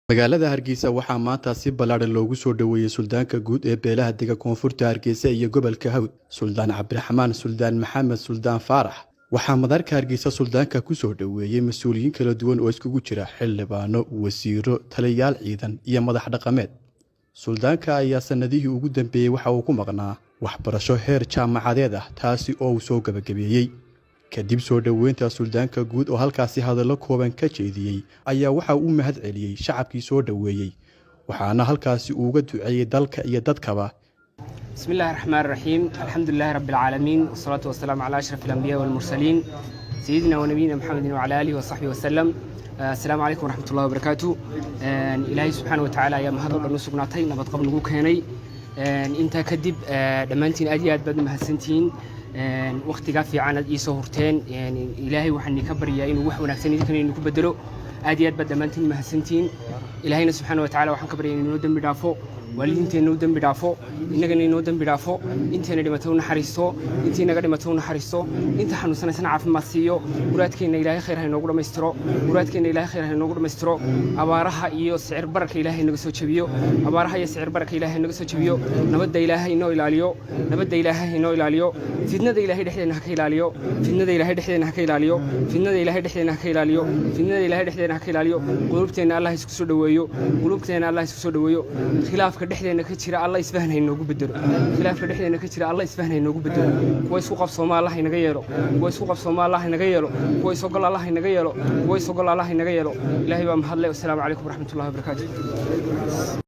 magaalada Hargeysa waxaa maanta si ballaaran loogu soo dhaweeyay suldaanka guud ee beelaha dega koonfurta Hargeysa iyo gobolka Hawd Suldaan Cabdiraxmaan Suldaan Maxamed Suldaan Faarax waxaa madarka Hargeysa suldaanka ku soo dhaweeyay mas'uuliyiin kala duwan oo iskugu jira xildhibaano wasiiro taliyayaal ciidan iyo madax dhaqameed suldaanka ayaa sanadihii ugu dambeeyay waxa uu ku maqnaa waxbarasho heer jaamacadeed ah taasi oo uu soo gabagabeeyay kadib soo dhaweynta suldaanka guud oo halkaasi hadallo kooban ka jeediyay ayaa waxa uu mahad celiyay shacabkii soo dhaweeyay waxaana halkaasi uga duceeyay dalka iyo dadkaba bismillaahir rahmaanir rahiim alxamdulilaahi rabbil caalamiin wasalaatu wasalaamu calaa ashrafil anbiyaa wal mursaliin sayyidina wa nabiyina muhammadin wa calaa aalihi wa sahbihi wasallam assalaamu calaykum waraxmatullaahi wabarakaatuh ilaahay subxaanahu wa tacaala ayaa mahad oo dhan u sugnaatay nabad qab nagu keenay intaa kadib dhammaantiin aad iyo aad baad u mahadsantihiin waqtiga fiican aad ii soo hurteen ilaahay waxaan ka baryaa inuu wax wanaagsan idinkan ku bedelo aad iyo aad baad dhammaantiin mahadsantihiin ilaahayna subxaanahu wa tacaala waxaan ka baryaa inuu dambi dhaafo waalidiinteena u dambi dhaafo innagana inoo dambi dhaafo inteena dhimatay u naxariisto intii naga dhimatay u naxariisto inta xanuunsanaysana caafimaad siiyo muraadkeena ilaahay khayr ha inoogu dhammaystiro muraadkeena ilaahay khayr ha inoogu dhammaystiro abaaraha iyo sicir bararka ilaahay naga soo jabiyo abaaraha iyo sicir bararka ilaahay naga soo jabiyo nabadda ilaahay inoo ilaaliyo nabadda ilaahay inoo ilaaliyo fidnada ilaahay dhexdeena ha ka ilaaliyo fidnada ilaahay dhexdeena ha ka ilaaliyo fidnada ilaahay dhexdeena ha ka ilaaliyo fidnada ilaahay dhexdeena ha ka ilaaliyo qulubteena Allah isku soo dhaweeyo qulubteena Allah isku soo dhaweeyo khilaafka dhexdeena ka jira Allah isfahan inoogu bedelo khilaafka dhexdeena ka jira Allah isfahan inoogu bedelo kuwa isku qabsooma Allah inaga yeelo kuwa isku qabsooma Allah inaga yeelo kuwa isoo gal Allah inaga yeelo kuwa isoo gal Allah inaga yeelo ilaahay baa mahad leh. Assalaamu calaykum waraxmatullaahi wabarakaatuh.